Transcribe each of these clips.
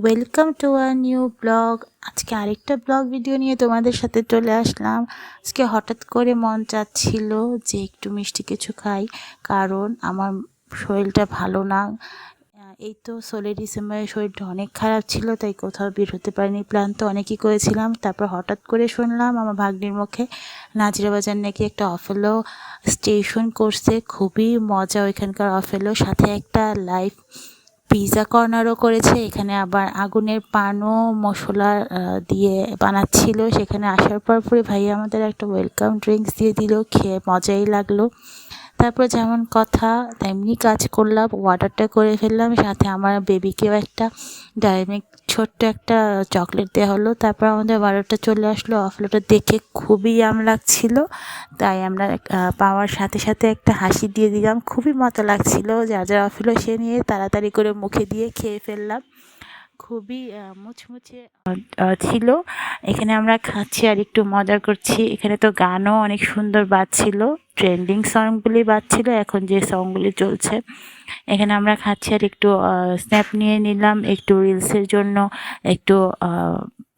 Welcome to a new blog. আজকে আরেকটা blog video নিয়ে তোমাদের সাথে চলে আসলাম। আজকে হঠাৎ করে মন চাচ্ছিল যে একটু মিষ্টি কিছু খাই, কারণ আমার শরীরটা ভালো না। এই তো 16 ডিসেম্বরে শরীরটা অনেক খারাপ ছিল, তাই কোথাও বের হতে পারিনি। প্ল্যান তো অনেকই করেছিলাম, তারপর হঠাৎ করে শুনলাম আমার ভাগ্নির মুখে নাজিরাবাজার নাকি একটা অফেলো স্টেশন করছে। খুবই মজা ওইখানকার অফেলো, সাথে একটা লাইভ পিৎজা কর্নারও করেছে। এখানে আবার আগুনের পানও মশলা দিয়ে বানাচ্ছিল। সেখানে আসার পর ভাইয়া আমাদের একটা ওয়েলকাম ড্রিঙ্কস দিয়ে দিল, খেয়ে মজাই লাগলো। তারপর যেমন কথা তেমনি কাজ করলাম, অর্ডারটা করে ফেললাম। সাথে আমার বেবিকেও একটা ডাইরেক্ট ছোট্ট একটা চকলেট দেওয়া হলো। তারপর আমাদের 12টা চলে আসলো। অফলোটা দেখে খুবই লাগছিল, তাই আমরা পাওয়ার সাথে সাথে একটা হাসি দিয়ে দিলাম। খুবই মজা লাগছিল। যার যার অফলো সে নিয়ে তাড়াতাড়ি করে মুখে দিয়ে খেয়ে ফেললাম। খুবই মুচমুচে ছিল। এখানে আমরা খাচ্ছি আর একটু মজা করছি। এখানে তো গানও অনেক সুন্দর বাজছিল, ট্রেন্ডিং সংগুলি বাজছিল এখন যে সংগুলি চলছে। এখানে আমরা খাচ্ছি আর একটু স্ন্যাপ নিয়ে নিলাম, একটু রিলসের জন্য একটু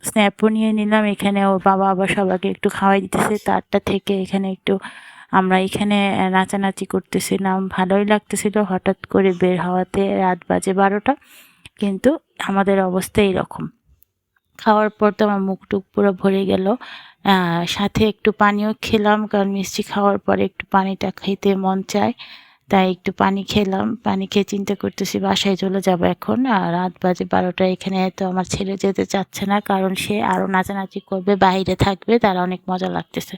স্ন্যাপও নিয়ে নিলাম। এখানে ওর বাবা আবার সবাইকে একটু খাওয়াই দিতেছে তারটা থেকে। এখানে একটু আমরা এখানে নাচানাচি করতেছিলাম, ভালোই লাগতেছিল। হঠাৎ করে বের হওয়াতে রাত বাজে 12টা, কিন্তু আমাদের অবস্থা এইরকম। খাওয়ার পর তো আমার মুখ টুক পুরো ভরে গেল। সাথে একটু পানিও খেলাম, কারণ মিষ্টি খাওয়ার পরে একটু পানিটা খেতে মন চায়, তাই একটু পানি খেলাম। পানি খেয়ে চিন্তা করতেছি বাসায় চলে যাব এখন। রাত বাজে 12টা। এখানে তো আমার ছেলে যেতে চাচ্ছে না, কারণ সে আরও নাচানাচি করবে, বাইরে থাকবে, তার অনেক মজা লাগতেছে।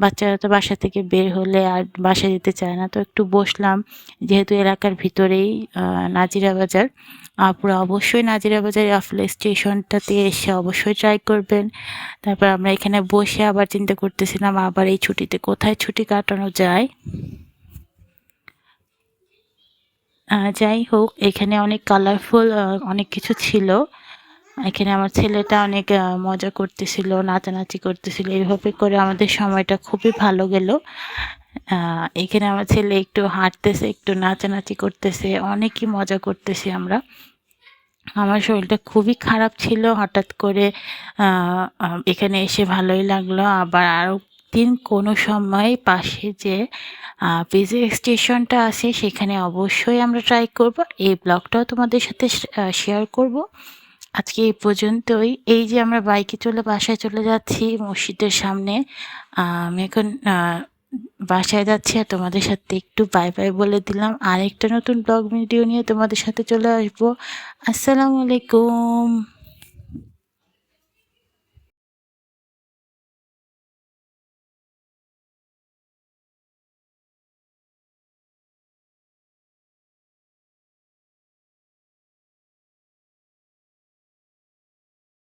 বাচ্চারা তো বাসা থেকে বের হলে আর বাসায় যেতে চায় না। তো একটু বসলাম, যেহেতু এলাকার ভিতরেই নাজিরা বাজার। আপনারা অবশ্যই নাজিরা বাজার অফলো স্টেশনটাতে এসে অবশ্যই ট্রাই করবেন। তারপর আমরা এখানে বসে আবার চিন্তা করতেছিলাম আবার এই ছুটিতে কোথায় ছুটি কাটানো যায়। যাই হোক, এখানে অনেক কালারফুল অনেক কিছু ছিল। এখানে আমার ছেলেটা অনেক মজা করতেছিল, নাচানাচি করতেছিল। এইভাবে করে আমাদের সময়টা খুবই ভালো গেল। এখানে আমার ছেলে একটু হাঁটতেছে, একটু নাচানাচি করতেছে, অনেকই মজা করতেছি আমরা। আমার শরীরটা খুবই খারাপ ছিল, হঠাৎ করে এখানে এসে ভালোই লাগলো। আবার আরও দিন কোনো সময় পাশে যে পিজি স্টেশনটা আছে সেখানে অবশ্যই আমরা ট্রাই করব। এই ব্লগটাও তোমাদের সাথে শেয়ার করব। আজকে এই পর্যন্তই। এই যে আমরা বাইকে চলে বাসায় চলে যাচ্ছি মসজিদের সামনে। আমি এখন বাসায় যাচ্ছি, আর তোমাদের সাথে একটু বাই বাই বলে দিলাম। আরেকটা নতুন ব্লগ ভিডিও নিয়ে তোমাদের সাথে চলে আসবো। আসসালামু আলাইকুম।